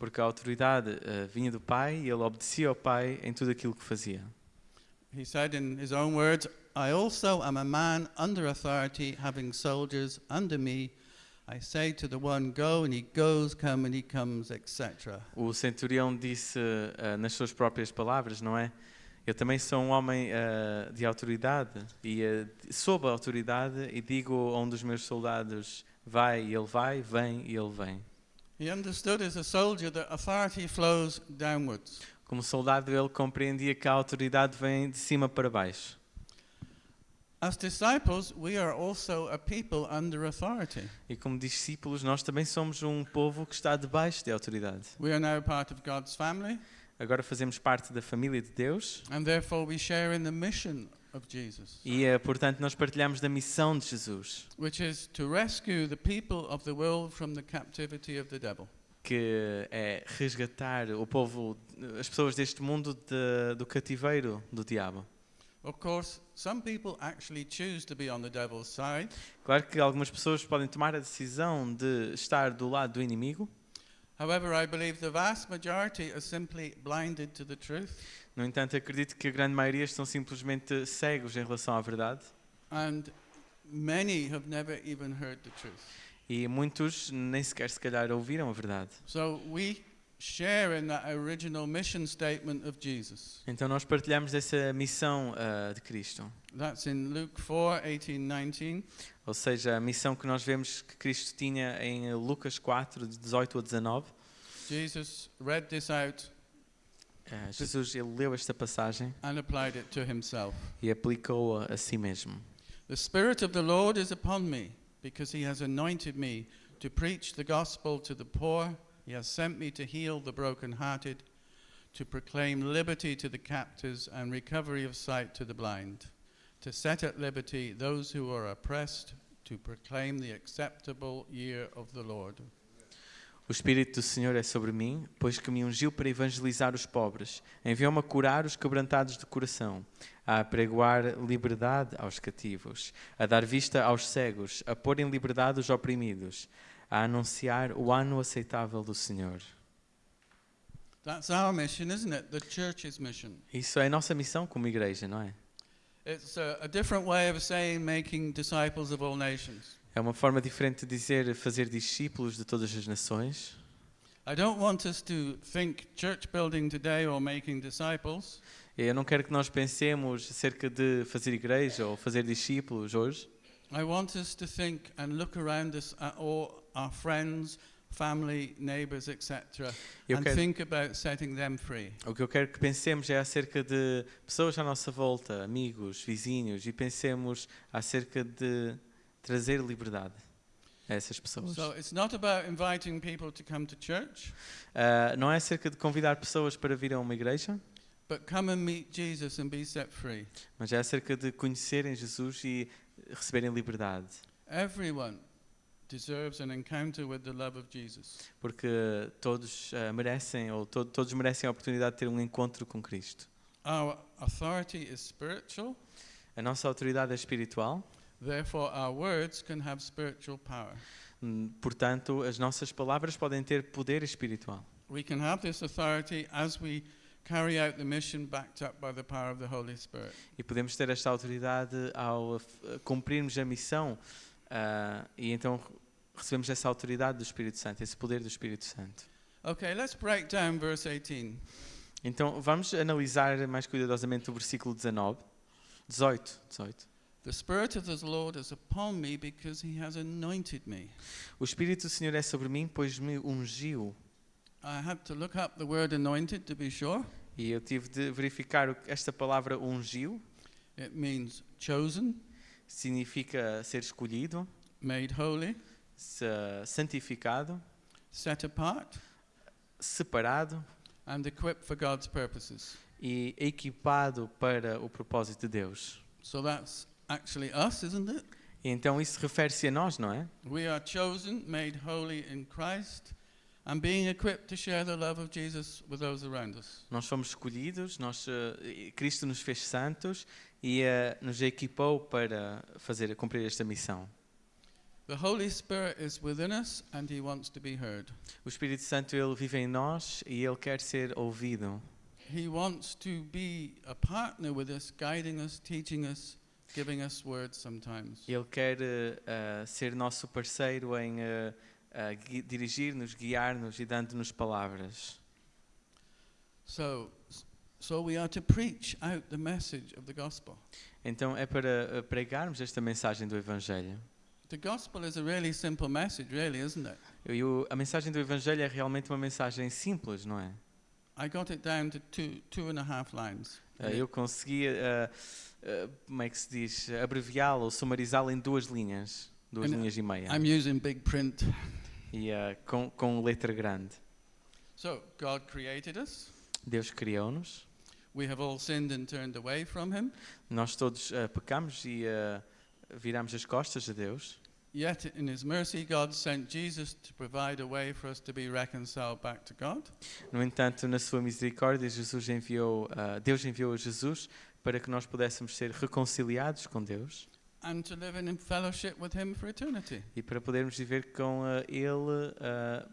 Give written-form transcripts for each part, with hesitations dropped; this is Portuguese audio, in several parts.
Porque a autoridade vinha do Pai e ele obedecia ao Pai em tudo aquilo que fazia. He said in his own words, I also am a man under authority, having soldiers under me. I say to the one, go, and he goes, come, and he comes, etc. O centurião disse nas suas próprias palavras, não é? Eu também sou um homem de autoridade e sob a autoridade e digo a um dos meus soldados, vai e ele vai, vem e ele vem. He understood as a soldier that authority flows downwards. Como soldado ele compreendia que a autoridade vem de cima para baixo. As disciples, we are also a people under authority. E como discípulos nós também somos um povo que está debaixo de autoridade. We are now part of God's family, Agora fazemos parte da família de Deus and therefore we share in the mission of Jesus, e, portanto, nós partilhamos da missão de Jesus, which is to rescue the people of the world from the captivity of the devil. que é resgatar o povo, as pessoas deste mundo do cativeiro do diabo. Of course, some people actually choose to be on the devil's side, Claro que algumas pessoas podem tomar a decisão de estar do lado do inimigo. however, I believe the vast majority are simply blinded to the truth, No entanto, acredito que a grande maioria estão simplesmente cegos em relação à verdade. and many have never even heard the truth. E muitos nem sequer se calhar ouviram a verdade. So we share in that original mission statement of Jesus. Então nós partilhamos essa missão de Cristo. That's in Luke 4, 18, 19. Ou seja, a missão que nós vemos que Cristo tinha em Lucas 4, de 18 a 19. Jesus read this out Jesus ele leu esta passagem and applied it to himself. e aplicou-a a si mesmo. The Spirit of the Lord is upon me, because he has anointed me to preach the gospel to the poor. He has sent me to heal the brokenhearted, to proclaim liberty to the captives and recovery of sight to the blind, to set at liberty those who are oppressed, to proclaim the acceptable year of the Lord. O Espírito do Senhor é sobre mim, pois que me ungiu para evangelizar os pobres, enviou-me a curar os quebrantados de coração, a apregoar liberdade aos cativos, a dar vista aos cegos, a pôr em liberdade os oprimidos, a anunciar o ano aceitável do Senhor. That's our mission, isn't it? The church's mission. Isso é a nossa missão como igreja, não é? It's a different way of saying making disciples of all nations. É uma forma diferente de dizer fazer discípulos de todas as nações. I don't want us to think church building today or making disciples. Eu não quero que nós pensemos acerca de fazer igreja ou fazer discípulos hoje. I want us to think and look around us at all our friends, family, neighbors, etc. Eu and quero- think about setting them free. O que eu quero que pensemos é acerca de pessoas à nossa volta, amigos, vizinhos, e pensemos acerca de trazer liberdade a essas pessoas. So it's not about inviting people to come to church, Não é acerca de convidar pessoas para vir a uma igreja, but come and meet Jesus and be set free. mas é acerca de conhecerem Jesus e receberem liberdade. Everyone deserves an encounter with the love of Jesus. Porque todos merecem, ou todos merecem a oportunidade de ter um encontro com Cristo. Our authority is spiritual, A nossa autoridade é espiritual, therefore our words can have spiritual power. portanto, as nossas palavras podem ter poder espiritual. We can have this authority as we carry out the mission backed up by the power of the Holy Spirit. E podemos ter esta autoridade ao cumprirmos a missão e então recebemos essa autoridade do Espírito Santo, esse poder do Espírito Santo. Okay, let's break down verse 18. Então vamos analisar mais cuidadosamente o versículo 18. The Spirit of the Lord is upon me because he has anointed me. O Espírito do Senhor é sobre mim, pois me ungiu. I had to look up the word anointed to be sure. E eu tive de verificar esta palavra ungiu. It means chosen, Significa ser escolhido, made holy, santificado, set apart, separado and equipped for God's purposes. e equipado para o propósito de Deus. So that's actually us, isn't it? E então isso refere-se a nós, não é? We are chosen, made holy in Christ, and being equipped to share the love of Jesus with those around us. Nós fomos escolhidos, Cristo nos fez santos e nos equipou para cumprir esta missão. The Holy Spirit is within us and he wants to be heard. O Espírito Santo ele vive em nós e ele quer ser ouvido. He wants to be a partner with us, guiding us, teaching us, giving us words sometimes. Ele quer ser nosso parceiro em dirigir-nos, guiar-nos e dando-nos palavras. So we are to preach out the message of the gospel. Então é para pregarmos esta mensagem do Evangelho. The gospel is a really simple message, really, isn't it? A mensagem do Evangelho é realmente uma mensagem simples, não é? I got it down to two and a half lines. Eu consegui, como é que se diz, abreviá-la ou sumarizá-la em 2 linhas, 2 linhas e meia. I'm using big print. E com letra grande. So, God created us. Deus criou-nos. We have all sinned and turned away from him. Nós todos pecamos e viramos as costas a Deus. Yet in his mercy God sent Jesus to provide a way for us to be reconciled back to God. No entanto, na sua misericórdia, Deus enviou a Jesus para que nós pudéssemos ser reconciliados com Deus. And to live in fellowship with him for eternity. E para podermos viver com Ele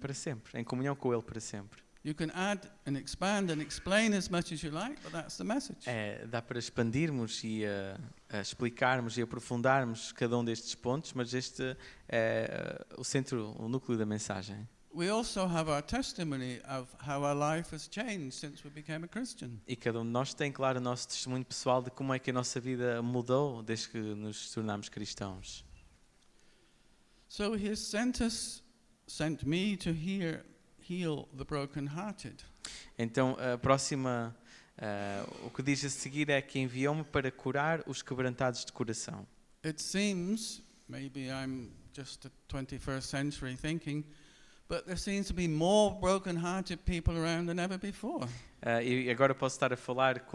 para sempre, em comunhão com Ele para sempre. You can add and expand and explain as much as you like, but that's the message. Dá para expandirmos e explicarmos e aprofundarmos cada um destes pontos, mas este é o centro, o núcleo da mensagem. We also have our testimony of how our life has changed since we became a Christian. E cada um de nós tem, claro, o nosso testemunho pessoal de como é que a nossa vida mudou desde que nos tornamos cristãos. So he has sent me to heal the brokenhearted. Então, o que diz a seguir é que enviou-me para curar os quebrantados de coração. It seems, maybe I'm just a 21st century thinking, but there seems to be more broken-hearted people around than ever before. E agora posso estar a falar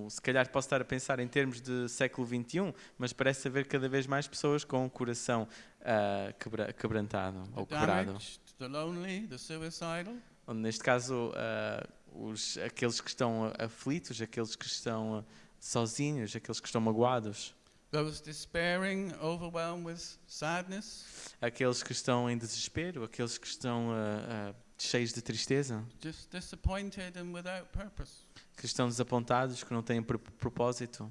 se calhar posso estar a pensar em termos de século XXI, mas parece haver cada vez mais pessoas com o coração quebrantado ou quebrado. The lonely, the suicidal. Neste caso, aqueles que estão aflitos, aqueles que estão sozinhos, aqueles que estão magoados. Those despairing, overwhelmed with sadness. Aqueles que estão em desespero, aqueles que estão cheios de tristeza. Just disappointed and without purpose. Que estão desapontados, que não têm propósito.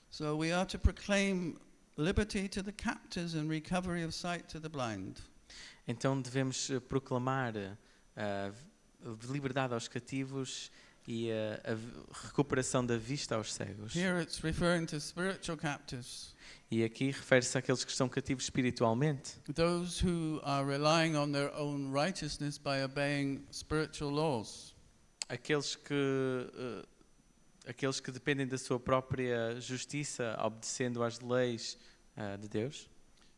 So we are to proclaim liberty to the captives and recovery of sight to the blind. Então devemos proclamar liberdade aos cativos e a recuperação da vista aos cegos. Here it's referring to spiritual captives. E aqui refere-se àqueles que estão cativos espiritualmente. Those who are relying on their own righteousness by obeying spiritual laws. Aqueles que dependem da sua própria justiça, obedecendo às leis de Deus.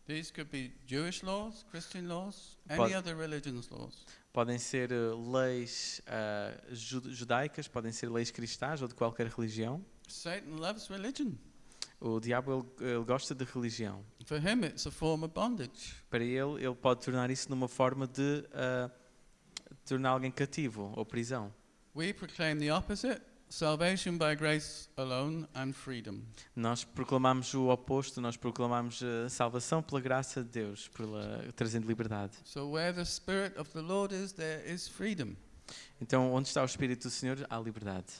These could be Jewish laws, Christian laws, any other religion's laws. Podem ser leis judaicas, podem ser leis cristãs ou de qualquer religião. Satan loves religion. O diabo ele gosta de religião. For him it's a form of bondage. Para ele pode tornar isso numa forma de tornar alguém cativo ou prisão. We proclaim the opposite. Salvation by grace alone and freedom. Nós proclamamos o oposto, nós proclamamos a salvação pela graça de Deus, trazendo liberdade. So where the Spirit of the Lord is, there is freedom. Então, onde está o Espírito do Senhor, há liberdade.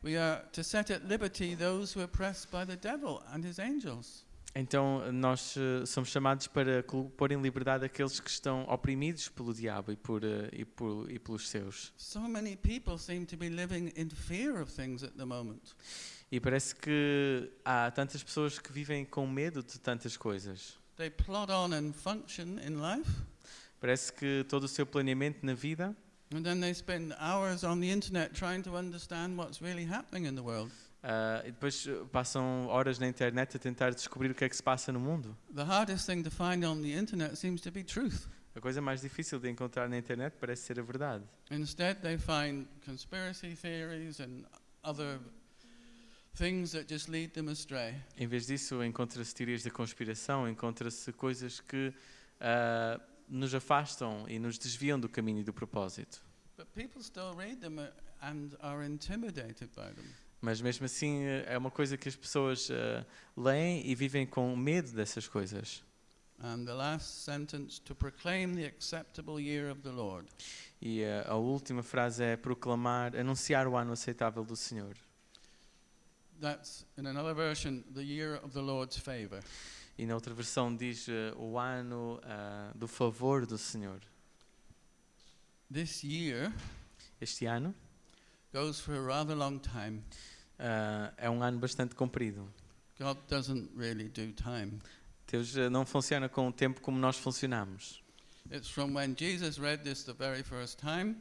We are to set at liberty those who are oppressed by the devil and his angels. Então, nós somos chamados para pôr em liberdade aqueles que estão oprimidos pelo diabo e pelos seus. So many people seem to be living in fear of things at the moment. E parece que há tantas pessoas que vivem com medo de tantas coisas. They plod on and function in life. Parece que todo o seu planeamento na vida. And then they spend hours on the internet trying to understand what's really happening in the world. E depois passam horas na internet a tentar descobrir o que é que se passa no mundo. The hardest thing to find on the internet seems to be truth. A coisa mais difícil de encontrar na internet parece ser a verdade. Instead, they find conspiracy theories and other things that just lead them astray. Em vez disso, encontra-se teorias da conspiração, encontra-se coisas que nos afastam e nos desviam do caminho e do propósito. But people still read them and are intimidated by them. Mas mesmo assim é uma coisa que as pessoas leem e vivem com medo dessas coisas. And the last sentence, to proclaim the acceptable year of the Lord. E a última frase é proclamar, anunciar o ano aceitável do Senhor. That's, in another version, the year of the Lord's favor. E na outra versão diz o ano do favor do Senhor. This year Este ano goes for a rather long time. é um ano bastante comprido. God doesn't really do time. Deus não funciona com o tempo como nós funcionamos. It's from when Jesus read this the very first time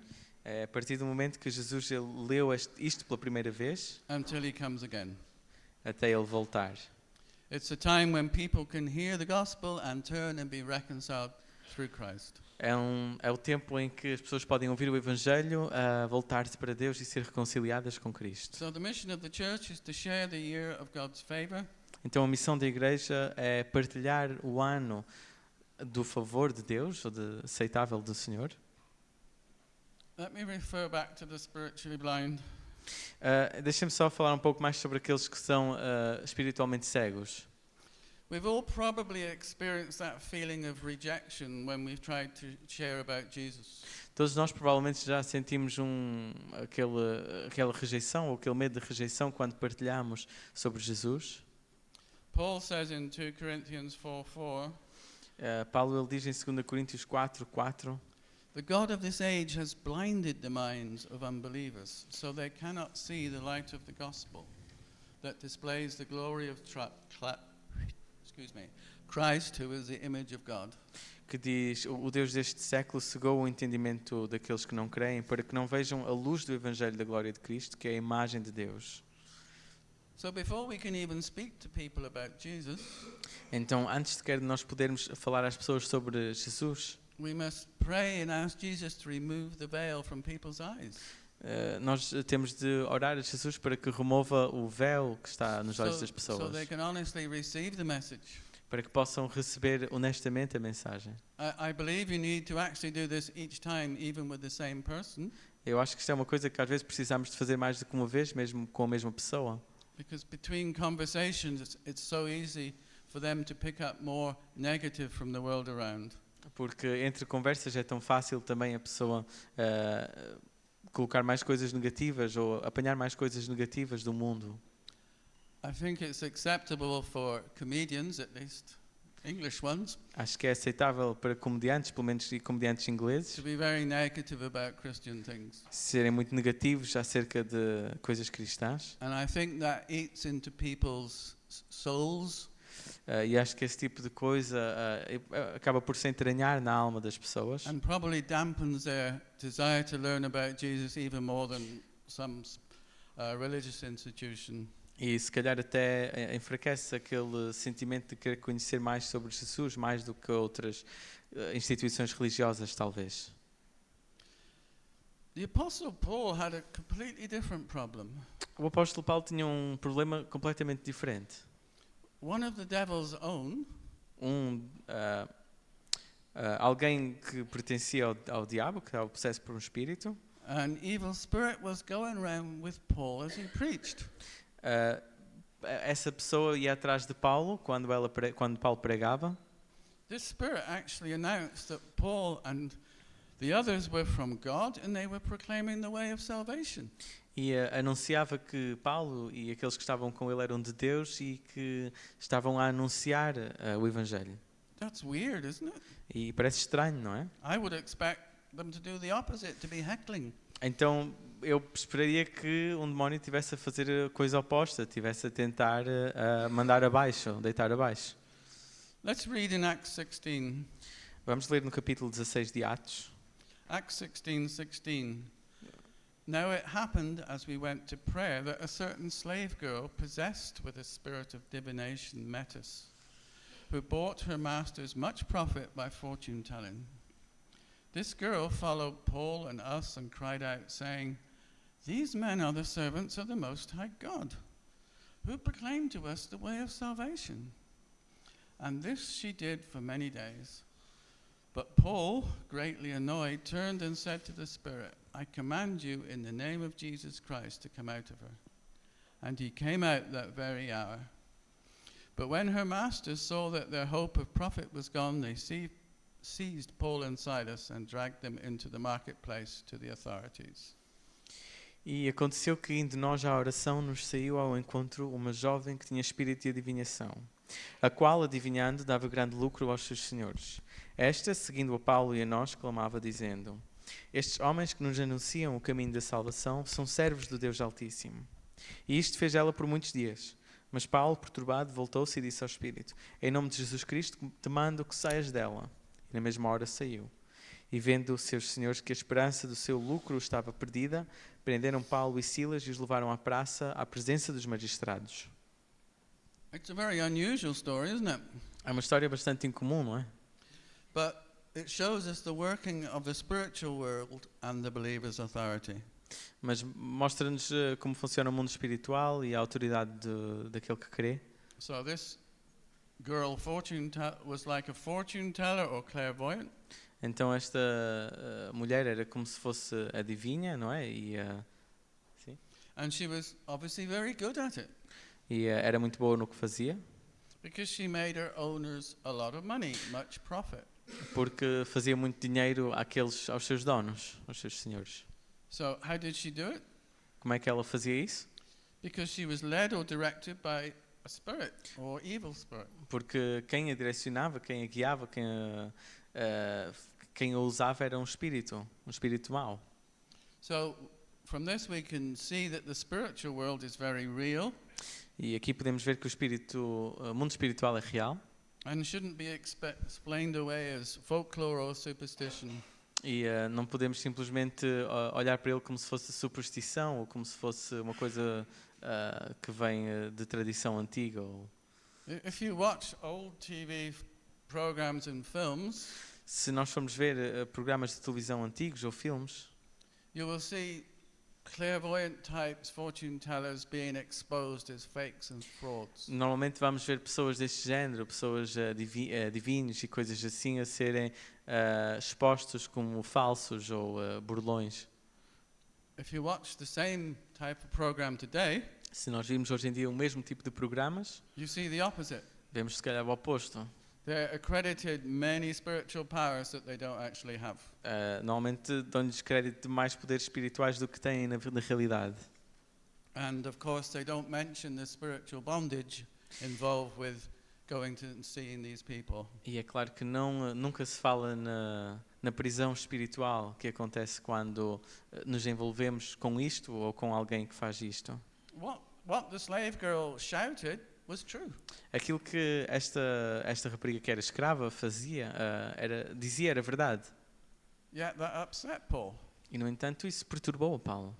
É a partir do momento que Jesus ele leu isto pela primeira vez until he comes again. até ele voltar. It's a time when people can hear the gospel and turn and be reconciled through Christ. É o tempo em que as pessoas podem ouvir o Evangelho, voltar-se para Deus e ser reconciliadas com Cristo. So the mission of the church is to share the year of God's favor. Então a missão da igreja é partilhar o ano do favor de Deus, ou de aceitável do Senhor. Let me refer back to the spiritually blind. Deixem-me só falar um pouco mais sobre aqueles que são espiritualmente cegos. We've all probably experienced that feeling of rejection when we've tried to share about Jesus. Todos nós provavelmente já sentimos aquela rejeição ou aquele medo de rejeição quando partilhamos sobre Jesus. Paul says in 2 Corinthians 4:4, Paulo ele diz em 2 Coríntios 4:4, the God of this age has blinded the minds of unbelievers, so they cannot see the light of the gospel that displays the glory of Christ, who is the image of God. que diz, o Deus deste século cegou o entendimento daqueles que não creem para que não vejam a luz do Evangelho da glória de Cristo, que é a imagem de Deus. So before we can even speak to people about Jesus, Então, antes sequer de nós podermos falar às pessoas sobre Jesus, we must pray and ask Jesus to remove the veil from people's eyes. Nós temos de orar a Jesus para que remova o véu que está nos olhos das So pessoas, they can honestly receive the message. para que possam receber honestamente a mensagem. I believe you need to actually do this each time, even with the same person, Eu acho que isto é uma coisa que às vezes precisamos de fazer mais do que uma vez, mesmo com a mesma pessoa. because between conversations, it's so easy for them to pick up more negative from the world around. Porque entre conversas é tão fácil também a pessoa colocar mais coisas negativas ou apanhar mais coisas negativas do mundo. I think it's acceptable for comedians, at least English ones, Acho que é aceitável para comediantes, pelo menos comediantes ingleses, to be very negative about Christian things. serem muito negativos acerca de coisas cristãs. And I think that eats into people's souls. E acho que esse tipo de coisa acaba por se entranhar na alma das pessoas. And probably dampens their desire to learn about Jesus even more than some religious institution. E se calhar até enfraquece aquele sentimento de querer conhecer mais sobre Jesus, mais do que outras instituições religiosas, talvez. The Apostle Paul had a completely different problem. O apóstolo Paulo tinha um problema completamente diferente. One of the devil's own Alguém que pertencia ao diabo, que estava possesso por um espírito, an evil spirit was going around with Paul as he preached. essa pessoa ia atrás de Paulo quando Paulo pregava. This spirit actually announced that Paul and the others were from God and they were proclaiming the way of salvation. E anunciava que Paulo e aqueles que estavam com ele eram de Deus e que estavam a anunciar o Evangelho. That's weird, isn't it? E parece estranho, não é? I would expect them to do the opposite, to be heckling. Então eu esperaria que um demónio estivesse a fazer a coisa oposta, estivesse a tentar mandar abaixo, deitar abaixo. Let's read in Acts 16. Vamos ler no capítulo 16 de Atos. Acts 16:16. Now it happened as we went to prayer that a certain slave girl possessed with a spirit of divination met us, who bought her masters much profit by fortune telling. This girl followed Paul and us and cried out, saying, "These men are the servants of the Most High God, who proclaim to us the way of salvation." And this she did for many days. But Paul, greatly annoyed, turned and said to the spirit, "I command you in the name of Jesus Christ to come out of her." And he came out that very hour. But when her masters saw that their hope of profit was gone, they seized Paul and Silas and dragged them into the marketplace to the authorities. E aconteceu que, indo nós à oração, nos saiu ao encontro uma jovem que tinha espírito de adivinhação, a qual, adivinhando, dava grande lucro aos seus senhores. Esta, seguindo a Paulo e a nós, clamava, dizendo: Estes homens que nos anunciam o caminho da salvação são servos do Deus Altíssimo. E isto fez ela por muitos dias. Mas Paulo, perturbado, voltou-se e disse ao espírito: Em nome de Jesus Cristo, te mando que saias dela. E na mesma hora saiu. E vendo os seus senhores que a esperança do seu lucro estava perdida, prenderam Paulo e Silas e os levaram à praça, à presença dos magistrados. It's a very unusual story, isn't it? É uma história bastante incomum, não é? But it shows us the working of the spiritual world and the believer's authority. Mas mostra-nos como funciona o mundo espiritual e a autoridade daquele que crê. So this girl was like a fortune teller or clairvoyant. Então esta mulher era como se fosse adivinha, não é? Sim. And she was obviously very good at it. E era muito boa no que fazia. Because she made her owners a lot of money, much profit. Porque fazia muito dinheiro aos seus donos, aos seus senhores. So how did she do it? Como é que ela fazia isso? Because she was led or directed by a spirit or evil spirit. Porque quem a direcionava, quem a guiava, quem a usava era um espírito mau. So from this we can see that the spiritual world is very real. E aqui podemos ver que o mundo espiritual é real. And shouldn't be explained away as folklore or superstition. E não podemos simplesmente olhar para ele como se fosse superstição ou como se fosse uma coisa que vem de tradição antiga. If you watch old TV programs and films, se nós formos ver programas de televisão antigos ou filmes, you will see clairvoyant types, fortune tellers being exposed as fakes and frauds. Normalmente vamos ver pessoas deste género, pessoas adivinhos e coisas assim a serem expostos como falsos ou burlões. If you watch the same type of program today, se nós vimos hoje em dia o mesmo tipo de programas, you see the opposite. Vemos se calhar o oposto. They're accredited many spiritual powers that they don't actually have. Normalmente dão-lhes crédito de mais poderes espirituais do que têm na realidade. And of course they don't mention the spiritual bondage involved with going to and seeing these people. E é claro que nunca se fala na prisão espiritual que acontece quando nos envolvemos com isto ou com alguém que faz isto. What the slave girl shouted was true. Aquilo que esta rapariga que era escrava fazia, dizia era verdade. Yeah, that upset Paul. E no entanto isso perturbou Paulo.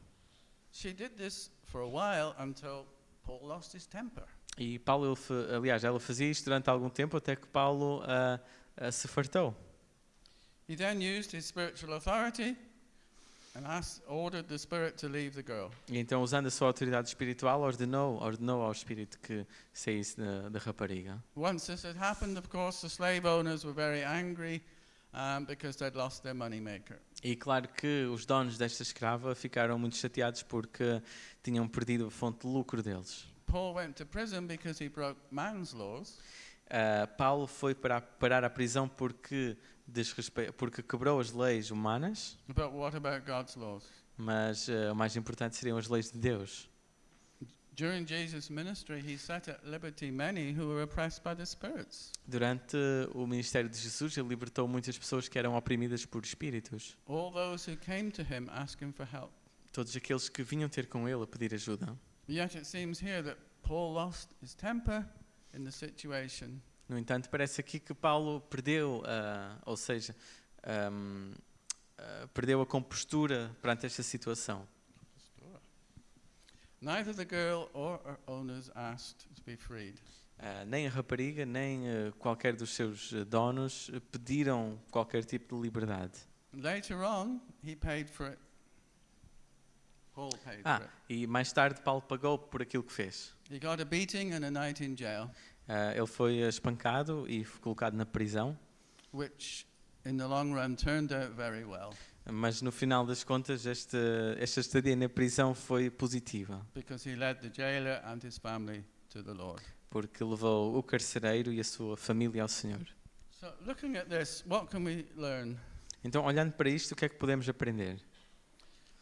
She did this for a while until Paul lost his temper. E Paulo, aliás, ela fazia isto durante algum tempo até que Paulo se fartou. He then used his spiritual authority and ordered the spirit to leave the girl. E então, usando a sua autoridade espiritual, ordenou ao espírito que saísse da rapariga. Once this had happened, of course, the slave owners were very angry because they'd lost their money maker. E claro que os donos desta escrava ficaram muito chateados porque tinham perdido a fonte de lucro deles. Paul went to prison because he broke man's laws. Paulo foi parar à prisão porque quebrou as leis humanas. But what about God's laws? Mas o mais importante seriam as leis de Deus. During Jesus' ministry, he set at liberty many who were oppressed by the spirits. Durante o ministério de Jesus, ele libertou muitas pessoas que eram oprimidas por espíritos. All those who came to him asking for help. Todos aqueles que vinham ter com ele a pedir ajuda. Yet it seems here that Paul lost his temper in the situation. No entanto, parece aqui que Paulo perdeu, perdeu a compostura perante esta situação. Neither the girl or her owners asked to be freed. Nem a rapariga, nem qualquer dos seus donos pediram qualquer tipo de liberdade. Later on, he paid for it. Paul paid for it. E mais tarde Paulo pagou por aquilo que fez. He got a beating and a night in jail. Ele foi espancado e foi colocado na prisão. Which, in the long run, turned out very well. Mas no final das contas, esta estadia na prisão foi positiva. Because he led the jailer and his family to the Lord. porque levou o carcereiro e a sua família ao Senhor. So, looking at this, what can we learn? Então, olhando para isto, o que é que podemos aprender?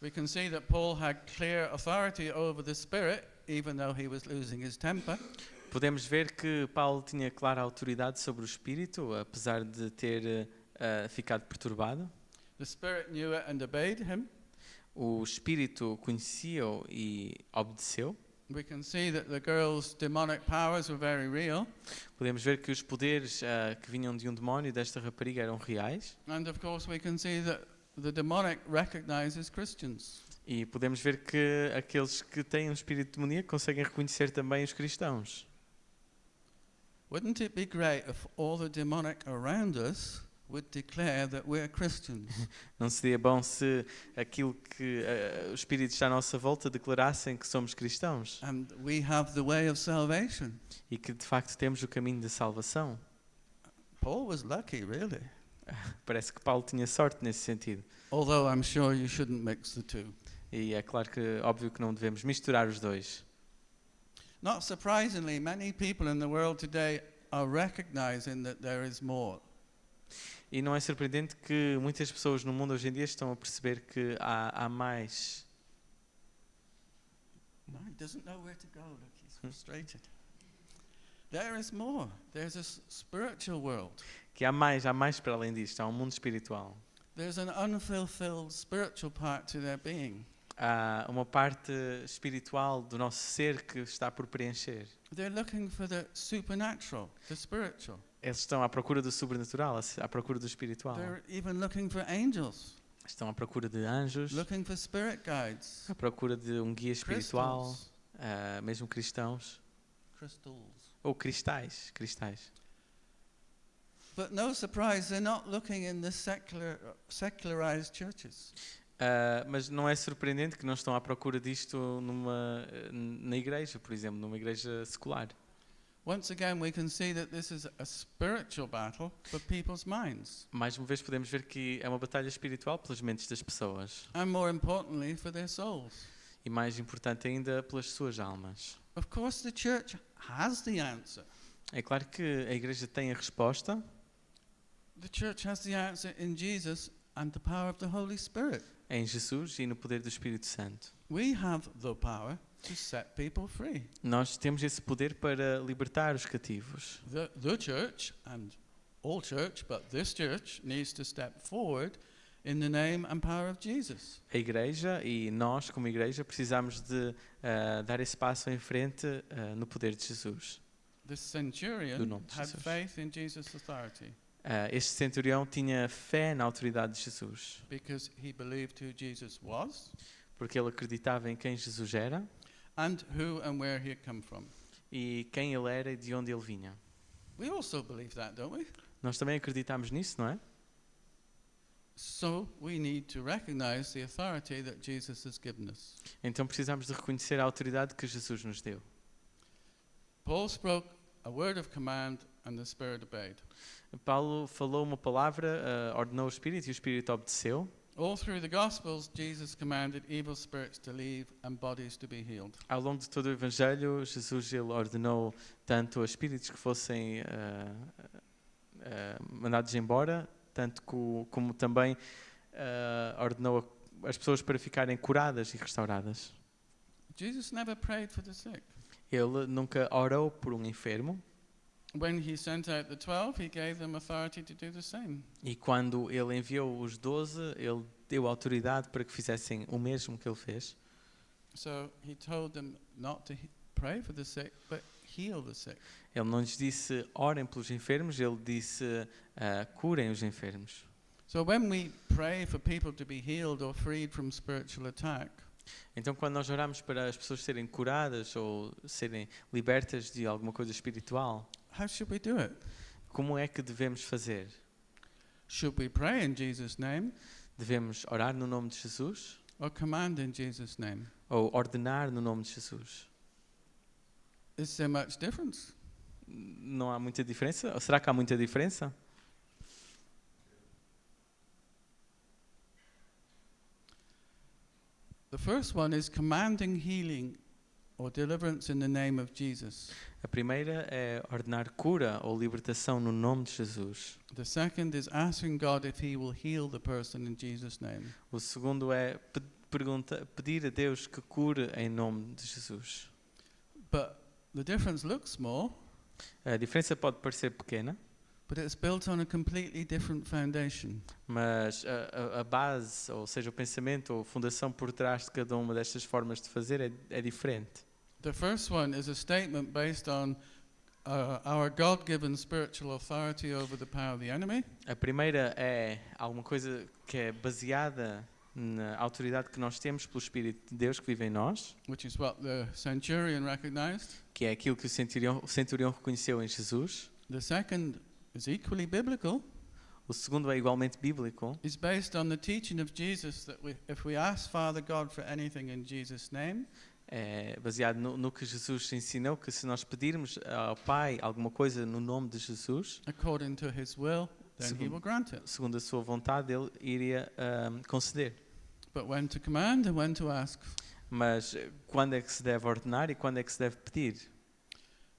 We can see that Paul had clear authority over the Spirit, even though he was losing his temper. Podemos ver que Paulo tinha clara autoridade sobre o Espírito, apesar de ter ficado perturbado. The Spirit knew it and obeyed him. O Espírito conhecia-o e obedeceu. We can see that the girl's demonic powers were very real. Podemos ver que os poderes que vinham de um demónio desta rapariga eram reais. And of course we can see that the demonic recognizes Christians. E podemos ver que aqueles que têm um espírito demoníaco conseguem reconhecer também os cristãos. Wouldn't it be great if all the demonic around us would declare that we're Christians? Não seria bom se aquilo que os espíritos à nossa volta declarassem que somos cristãos And we have the way of salvation. e que de facto temos o caminho da salvação? Paul was lucky, really. Parece que Paulo tinha sorte nesse sentido. Although I'm sure you shouldn't mix the two. E é claro que, óbvio que não devemos misturar os dois. Not surprisingly, many people in the world today are recognizing that there is more. E não é surpreendente que muitas pessoas no mundo hoje em dia estão a perceber que há mais. No, he doesn't know where to go. Look, he's frustrated. There is more. There's a spiritual world. Que há mais para além disto. Há um mundo espiritual. There's an unfulfilled spiritual part to their being. Há uma parte espiritual do nosso ser que está por preencher. They're looking for the supernatural, the spiritual. Eles estão à procura do sobrenatural, à procura do espiritual. They're even looking for angels, Estão à procura de anjos, looking for spirit guides, à procura de um guia espiritual, crystals, mesmo cristãos, crystals. ou cristais. But no surprise, they're not looking in the secularized churches. Mas não é surpreendente que não estão à procura disto na igreja, por exemplo, numa igreja secular. Once again, we can see that this is a spiritual battle for people's minds. Mais uma vez podemos ver que é uma batalha espiritual pelas mentes das pessoas. And more importantly, for their souls. E mais importante ainda, pelas suas almas. Of course, the church has the answer. É claro que a igreja tem a resposta. The church has the answer in Jesus and the power of the Holy Spirit. Em Jesus e no poder do Espírito Santo. We have the power to set people free. Nós temos esse poder para libertar os cativos. The church and all church, but this church needs to step forward in the name and power of Jesus. A igreja e nós, como igreja, precisamos de dar esse passo em frente no poder de Jesus. The centurion Do nome de had Jesus. faith in Jesus' authority Este centurião tinha fé na autoridade de Jesus, because he believed who Jesus was porque ele acreditava em quem Jesus era and who and where he had come from. e quem ele era e de onde ele vinha. We also believe that, don't we? Nós também acreditamos nisso, não é? So we need to recognize the authority that Jesus has given us. Então precisamos de reconhecer a autoridade que Jesus nos deu. Paul spoke a word of command and the Spirit obeyed. Paulo falou uma palavra, ordenou o Espírito e o Espírito obedeceu. All through the Gospels, Jesus commanded evil spirits to leave and bodies to be healed. Ao longo de todo o Evangelho, Jesus ele ordenou tanto a espíritos que fossem mandados embora, tanto como também ordenou as pessoas para ficarem curadas e restauradas. Jesus never prayed for the sick. Ele nunca orou por um enfermo. When he sent out the 12, he gave them authority to do the same. E quando ele enviou os 12, ele deu autoridade para que fizessem o mesmo que ele fez. So he told them not to pray for the sick, but heal the sick. Ele não lhes disse orem pelos enfermos, ele disse curem os enfermos. So when we pray for people to be healed or freed from spiritual attack, Então quando nós oramos para as pessoas serem curadas ou serem libertas de alguma coisa espiritual, how should we do it? como é que devemos fazer? Should we pray in Jesus' name Devemos orar no nome de Jesus or command in Jesus' name? ou ordenar no nome de Jesus? Is there much difference? Não há muita diferença? Ou será que há muita diferença? The first one is commanding healing or deliverance in the name of Jesus. A primeira é ordenar cura ou libertação no nome de Jesus. The second is asking God if he will heal the person in Jesus' name. O segundo é pedir a Deus que cure em nome de Jesus. But the difference looks small, A diferença pode parecer pequena, but it's built on a completely different foundation. mas a base, ou seja, o pensamento ou a fundação por trás de cada uma destas formas de fazer é diferente. The first one is a statement based on our God-given spiritual authority over the power of the enemy. A primeira é alguma coisa que é baseada na autoridade que nós temos pelo Espírito de Deus que vive em nós, Which is what the centurion recognized. que é aquilo que o centurião reconheceu em Jesus. The second is equally biblical. O segundo é igualmente bíblico. It's based on the teaching of Jesus that if we ask Father God for anything in Jesus' name, É baseado no que Jesus ensinou, que se nós pedirmos ao Pai alguma coisa no nome de Jesus, according to his will, then he will grant it. segundo a sua vontade, Ele iria conceder. But when to command and when to ask. Mas quando é que se deve ordenar e quando é que se deve pedir?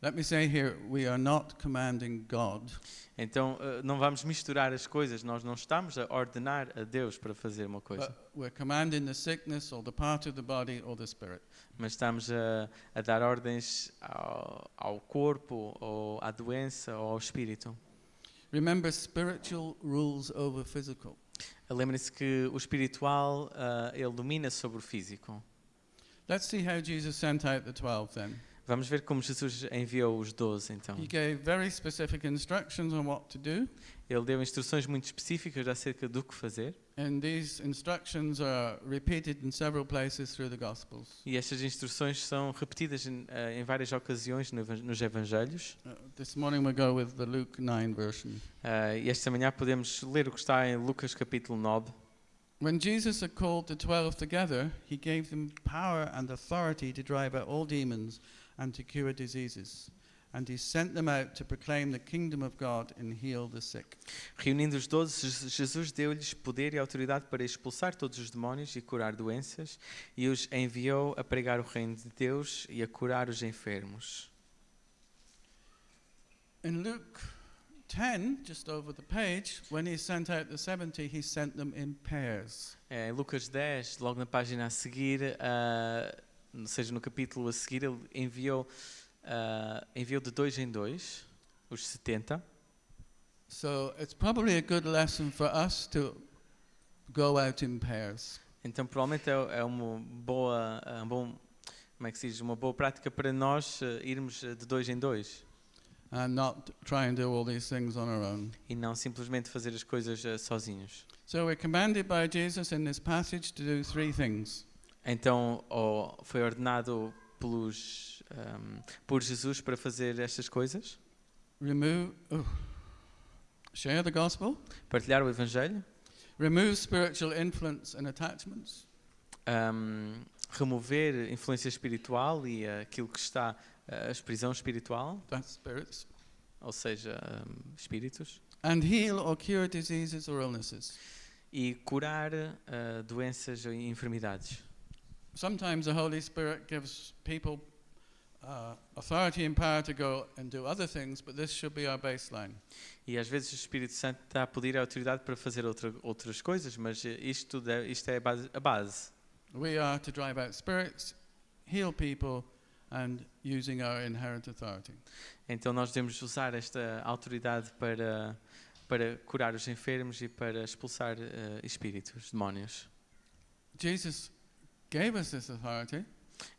Let me say here, we are not commanding God. Então, não vamos misturar as coisas. Nós não estamos a ordenar a Deus para fazer uma coisa, But we're commanding the sickness or the part of the body or the spirit. mas estamos a dar ordens ao corpo, ou à doença, ou ao espírito. Remember, spiritual rules over physical. Lembre-se que o espiritual, ele domina sobre o físico. Let's see how Jesus sent out the 12 then. Vamos ver como Jesus enviou os 12, então. He gave very specific instructions on what to do, Ele deu instruções muito específicas acerca do que fazer, and these instructions are repeated in several places through the Gospels. e estas instruções são repetidas em várias ocasiões nos Evangelhos. This morning we go with the Luke 9 version. E esta manhã podemos ler o que está em Lucas capítulo 9. When Jesus had called the 12 together, he gave them power and authority to drive out all demons and to cure diseases. And he sent them out to proclaim the kingdom of God and heal the sick. Reunindo os 12, Jesus deu-lhes poder e autoridade para expulsar todos os demónios e curar doenças, e os enviou a pregar o reino de Deus e a curar os enfermos. In Luke 10, just over the page, when he sent out the 70, he sent them in pairs. Em Lucas 10, logo na página a seguir, ou seja, no capítulo a seguir, ele enviou de 2 em 2 os 70. So it's probably a good lesson for us to go out in pairs. Então, provavelmente é uma boa, como é que se diz, uma boa prática para nós irmos de 2 em 2 And not try and do all these things on our own. e não simplesmente fazer as coisas sozinhos. So we're commanded by Jesus in this passage to do 3 things. Então, foi ordenado por Jesus para fazer estas coisas: Share the gospel, partilhar o Evangelho, remove spiritual influence and attachments, remover influência espiritual e aquilo que está a prisão espiritual, that's spirits, ou seja, espíritos, and heal or cure diseases or illnesses. e curar doenças e enfermidades. Sometimes the Holy Spirit gives people authority and power to go and do other things, but this should be our baseline. E às vezes o Espírito Santo está a pedir a autoridade para fazer outras coisas, mas isto é a base. We are to drive out spirits, heal people, and using our inherent authority. Então nós devemos usar esta autoridade para curar os enfermos e para expulsar espíritos, demónios. Jesus gave us this authority,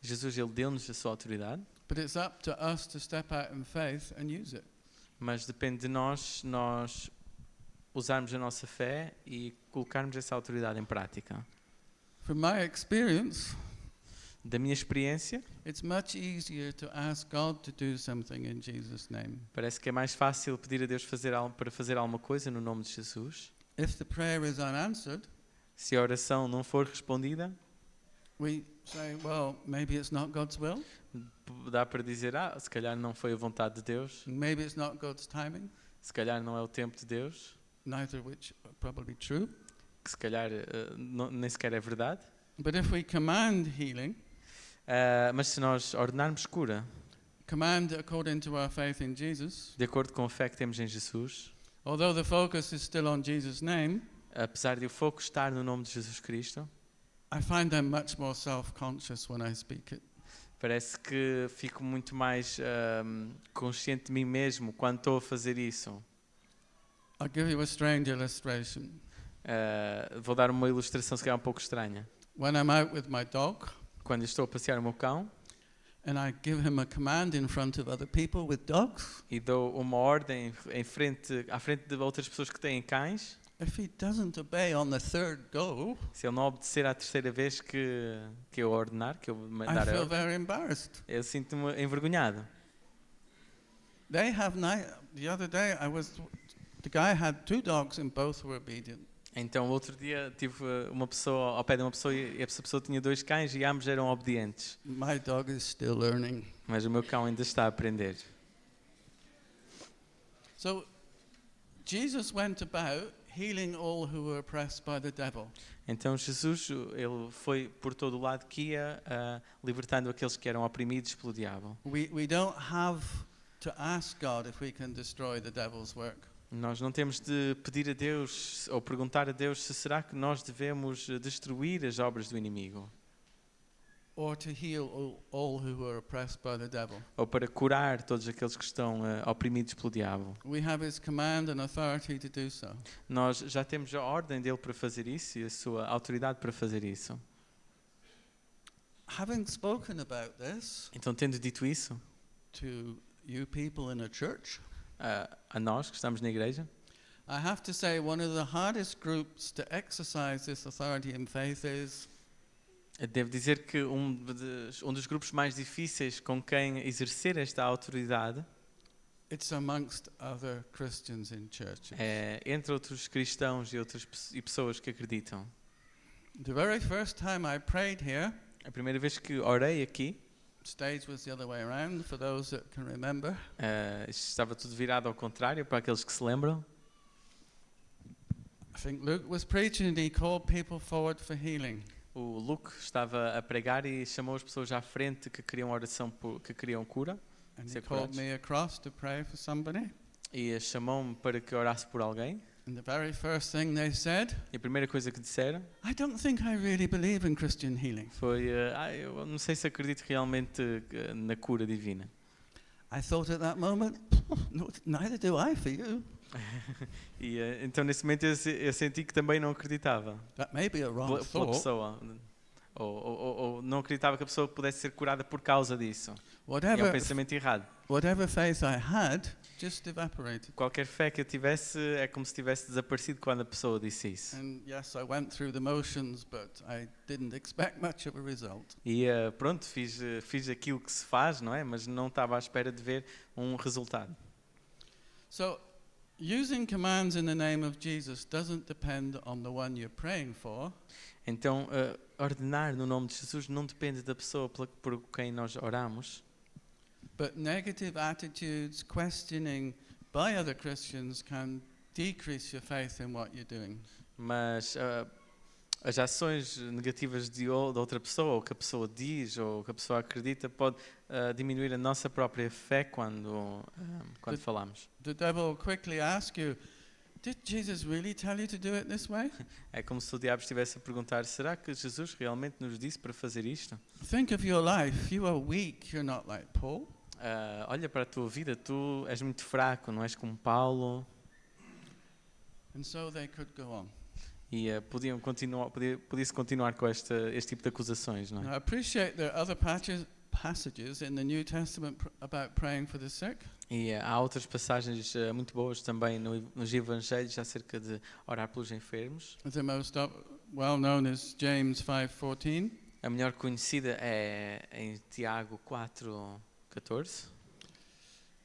Jesus, ele deu-nos a sua autoridade, but it's up to us to step out in faith and use it. mas depende de nós usarmos a nossa fé e colocarmos essa autoridade em prática. From my experience, Da minha experiência, it's much easier to ask God to do something in Jesus' name. parece que é mais fácil pedir a Deus para fazer alguma coisa no nome de Jesus. If the prayer is unanswered, Se a oração não for respondida, we say, well, maybe it's not God's will, dá para dizer, se calhar não foi a vontade de Deus, maybe it's not God's timing, se calhar não é o tempo de Deus, neither of which are probably true. que se calhar nem sequer é verdade. But if we command healing, Mas se nós ordenarmos cura, command according to our faith in Jesus, de acordo com a fé que temos em Jesus, although the focus is still on Jesus' name, apesar de o foco estar no nome de Jesus Cristo, I find I'm much more self-conscious when I speak it. parece que fico muito mais consciente de mim mesmo quando estou a fazer isso. I'll give you a strange illustration. Vou dar uma ilustração se calhar um pouco estranha. When I'm out with my dog, Quando eu estou a passear o meu cão and I give him a command in front of other people with dogs, e dou uma ordem à frente de outras pessoas que têm cães, if he doesn't obey on the third go, se ele não obedecer à terceira vez que eu ordenar, que eu I mandar a feel ordem, very embarrassed. eu sinto-me envergonhado. They have the other day the guy had 2 dogs and both were obedient. Então, outro dia tive uma pessoa ao pé de uma pessoa e essa pessoa tinha 2 cães e ambos eram obedientes. My dog is still learning. Mas o meu cão ainda está a aprender. So Jesus went about healing all who were oppressed by the devil. Então Jesus, ele foi por todo o lado que ia libertando aqueles que eram oprimidos pelo diabo. We don't have to ask God if we can destroy the devil's work. Nós não temos de pedir a Deus ou perguntar a Deus se será que nós devemos destruir as obras do inimigo Or to heal all who were oppressed by the devil. ou para curar todos aqueles que estão oprimidos pelo diabo. We have his command and authority to do so. Nós já temos a ordem dele para fazer isso e a sua autoridade para fazer isso. Having spoken about this Então, tendo dito isso, to you people in a church, a nós que estamos na igreja, I have to say one of the hardest groups to exercise this authority in faith is devo dizer que um dos grupos mais difíceis com quem exercer esta autoridade it's amongst other Christians in churches. é entre outros cristãos e pessoas que acreditam. The very first time I prayed here, A primeira vez que orei aqui, stage was the other way around for those that can remember. estava tudo virado ao contrário para aqueles que se lembram. I think Luke was preaching and he called people forward for healing. O Luke estava a pregar e chamou as pessoas à frente que queriam oração, que queriam cura, And he Ser called curados. me across to pray for somebody. e chamou-me para que orasse por alguém. And the very first thing they said, E a primeira coisa que disseram I don't think I really believe in Christian healing. foi: eu não sei se acredito realmente na cura divina. I thought at that moment, no, neither do I for you. E então nesse momento eu senti que também não acreditava That may be a wrong pela thought. pessoa. Ou não acreditava que a pessoa pudesse ser curada por causa disso. E é um Whatever, pensamento errado. whatever faith I had just evaporated. Qualquer fé que eu tivesse é como se tivesse desaparecido quando a pessoa disse isso. And yes, I went through the motions, but I didn't expect much of a result. E pronto, fiz aquilo que se faz, não é? Mas não estava à espera de ver um resultado. So, using commands in the name of Jesus doesn't depend on the one you're praying for. Então, ordenar no nome de Jesus não depende da pessoa por quem nós oramos, But negative attitudes, questioning by other Christians can decrease your faith in what you're doing. mas as ações negativas de outra pessoa, ou que a pessoa diz, ou que a pessoa acredita, pode diminuir a nossa própria fé quando falamos. The devil will quickly ask you, did Jesus really tell you to do it this way? É como se o diabo estivesse a perguntar: será que Jesus realmente nos disse para fazer isto? Think of your life. You are weak. You're not like Paul. Olha para a tua vida, tu és muito fraco, não és como Paulo. And so they could go on. E podia-se continuar com este tipo de acusações, não Now, é? I appreciate there are other passages in the New Testament about praying for the sick. E há outras passagens muito boas também nos Evangelhos acerca de orar pelos enfermos. The most well known is James 5:14. A melhor conhecida é em Tiago 4:14.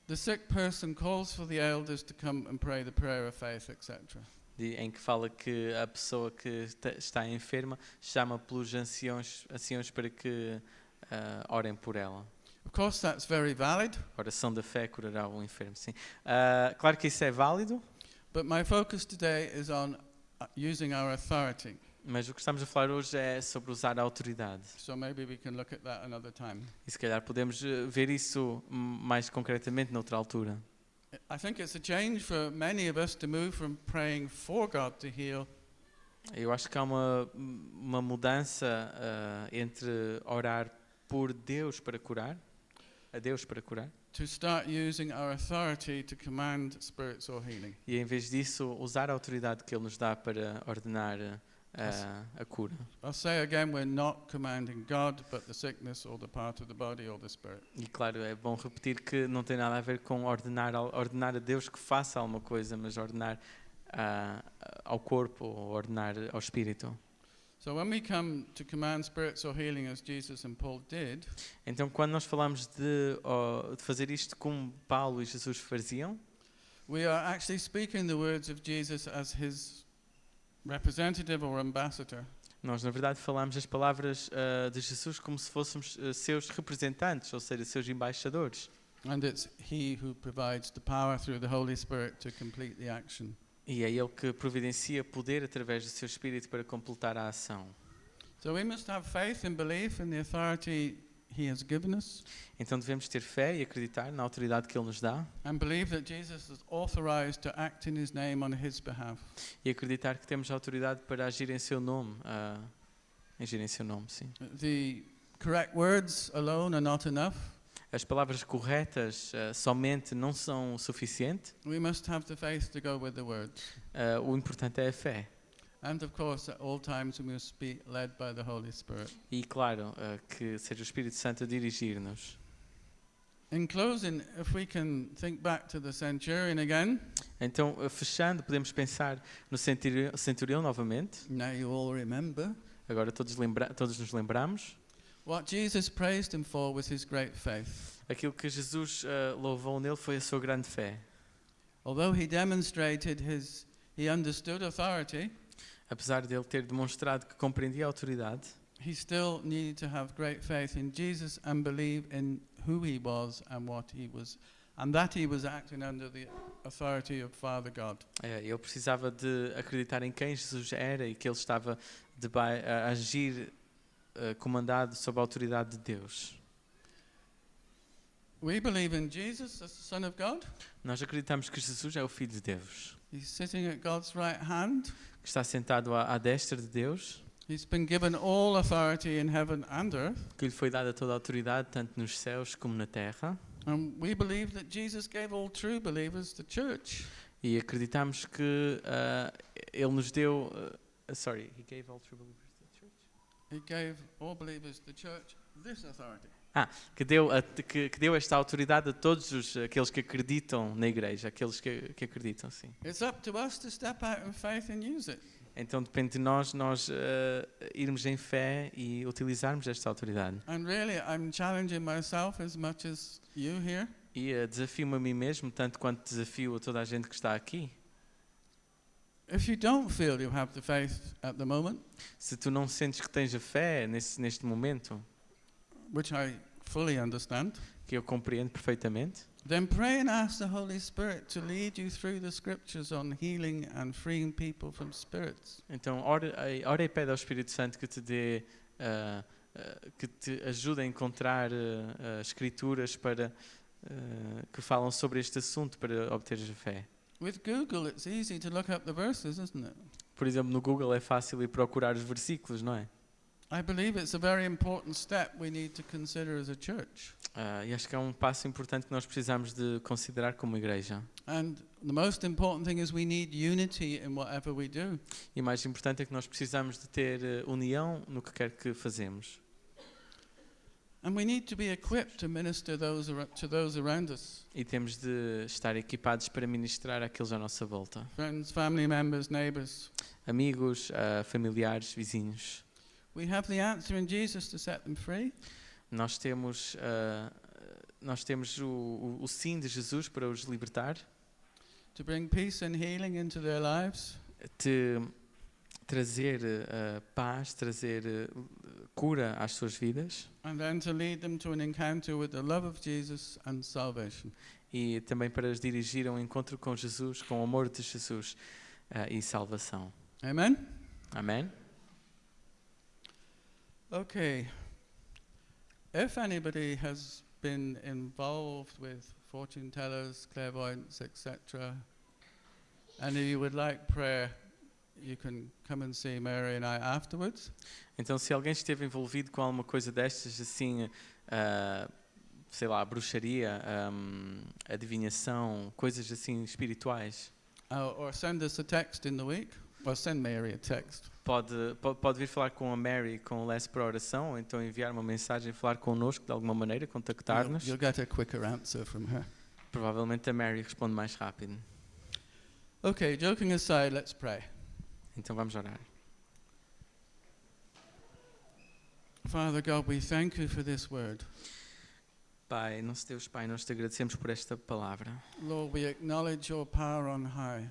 The sick person calls for the elders to come and pray the prayer of faith, etc. Em que fala que a pessoa que está enferma chama pelos anciãos para que orem por ela. Of course, that's very valid, A oração da fé curará o enfermo, sim. Claro que isso é válido, but my focus today is on using our authority. Mas o que estamos a falar hoje é sobre usar a autoridade. So maybe we can look at that another time. E se calhar podemos ver isso mais concretamente noutra altura. I think it's a change for many of us to move from praying for God to heal Eu acho que há uma mudança entre orar por Deus para curar, a Deus para curar, to start using our authority to command spirits or healing. e em vez disso usar a autoridade que Ele nos dá para ordenar a cura. I'll say again, we're not commanding God, but the sickness or the part of the body or the spirit. E claro, é bom repetir que não tem nada a ver com ordenar a Deus que faça alguma coisa, mas ordenar ao corpo, ou ordenar ao espírito. So when we come to command spirits or healing as Jesus and Paul did, Então, quando nós falamos de fazer isto como Paulo e Jesus faziam, we are actually speaking the words of Jesus as his representative or ambassador. nós na verdade falamos as palavras de Jesus como se fôssemos seus representantes, ou seja, seus embaixadores. And it's he who provides the power through the Holy Spirit to complete the action. E é Ele que providencia poder através do seu Espírito para completar a ação. So we must have faith and belief in the authority he has given us, Então devemos ter fé e acreditar na autoridade que Ele nos dá and believe that Jesus is authorized to act in his name on his behalf. e acreditar que temos autoridade para agir em seu nome, agir em seu nome, sim. The correct words alone are not enough. As palavras corretas somente não são suficientes. We must have the faith to go with the words. O importante é a fé. And of course, at all times we must be led by the Holy Spirit. E claro, que seja o Espírito Santo a dirigir-nos. In closing, if we can think back to the centurion again. Então, fechando, podemos pensar no centurião novamente. Now you all remember. Agora todos nos lembramos. What Jesus praised him for was his great faith. Aquilo que Jesus louvou nele foi a sua grande fé. Although he demonstrated he understood authority, Apesar de ele ter demonstrado que compreendia a autoridade, he still needed to have great faith in Jesus and believe in who he was and what he was, and that he was acting under the authority of Father God. ele precisava de acreditar em quem Jesus era e que ele estava a agir comandado sob a autoridade de Deus. We believe in Jesus as the Son of God. Nós acreditamos que Jesus é o Filho de Deus, He's sitting at God's right hand. que está sentado à destra de Deus, He's been given all authority in heaven and earth. que lhe foi dada toda a autoridade, tanto nos céus como na terra. And we believe that Jesus gave all true believers the church. E acreditamos que ele nos deu. He gave all true believers the church. He gave all believers the church this authority. Que deu esta autoridade a todos aqueles que acreditam na igreja, aqueles que acreditam, sim. It's up to us to step out in faith and use it. Então depende de nós irmos em fé e utilizarmos esta autoridade. And really, I'm challenging myself as much as you here. E desafio-me a mim mesmo, tanto quanto desafio a toda a gente que está aqui. If you don't feel you have the faith at the moment, Se tu não sentes que tens a fé neste momento, which I fully understand, que eu compreendo perfeitamente, then pray and ask the Holy Spirit to lead you through the scriptures on healing and freeing people from spirits. então ora e pede ao Espírito Santo que te dê, que te ajude a encontrar escrituras que falam sobre este assunto para obteres a fé. With Google, it's easy to look up the verses, isn't it? Por exemplo, no Google é fácil ir procurar os versículos, não é? I believe it's a very important step we need to consider as a church. E acho que é um passo importante que nós precisamos de considerar como igreja. And the most important thing is we need unity in whatever we do. E o mais importante é que nós precisamos de ter união no que quer que fazemos. And we need to be equipped to minister to those around us. E temos de estar equipados para ministrar àqueles à nossa volta. Friends, family members, neighbors. Amigos, familiares, vizinhos. We have the answer in Jesus to set them free. Nós temos o sim de Jesus para os libertar, To bring peace and healing into their lives. de trazer paz, trazer cura às suas vidas And then to lead them to an encounter with the love of Jesus and salvation. e também para os dirigir a um encontro com Jesus, com o amor de Jesus e salvação. Amen? Amém? Okay. If anybody has been involved with fortune tellers, clairvoyants, etc., and you would like prayer, you can come and see Mary and I afterwards. Então, se alguém esteve envolvido com alguma coisa destas, assim, sei lá, bruxaria, adivinhação, coisas assim espirituais, Or send us a text in the week. Well, send Mary a text. pode vir falar com a Mary, com o Les para oração, ou então enviar uma mensagem, falar connosco de alguma maneira, contactar-nos. You'll get a quicker answer from her. Provavelmente a Mary responde mais rápido. Okay, joking aside, let's pray. Então vamos orar. Father God, we thank you for this word. Pai, nosso Deus, Pai, nós te agradecemos por esta palavra. Lord, we acknowledge your power on high.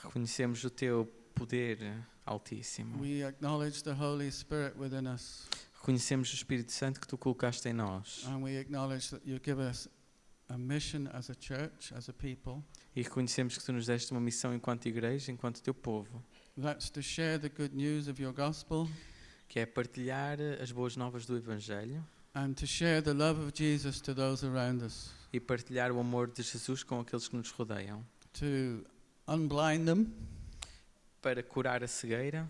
Reconhecemos o teu poder altíssimo. We acknowledge the Holy Spirit within us. Reconhecemos o Espírito Santo que tu colocaste em nós. And we acknowledge that you give us a mission as a church, as a people. E reconhecemos que tu nos deste uma missão enquanto igreja, enquanto teu povo, That's to share the good news of your gospel que é partilhar as boas novas do Evangelho and to share the love of Jesus to those around us. e partilhar o amor de Jesus com aqueles que nos rodeiam, To unblind them para curar a cegueira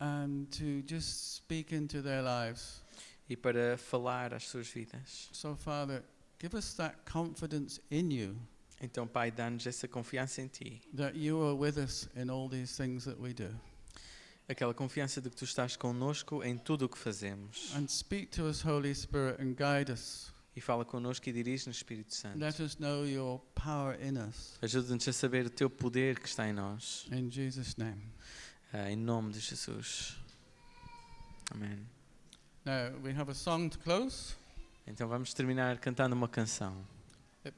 and to just speak into their lives. e para falar às suas vidas. So, Father, give us that confidence in you Então, Pai, dá-nos essa confiança em Ti, that you are with us in all these things that we do. aquela confiança de que Tu estás connosco em tudo o que fazemos. And speak to us, Holy Spirit, and guide us. E fala connosco e dirige-nos, Espírito Santo. Let us know your power in us. Ajuda-nos a saber o Teu poder que está em nós. In Jesus' name. Em nome de Jesus. Amém. Now, we have a song to close. Então vamos terminar cantando uma canção. It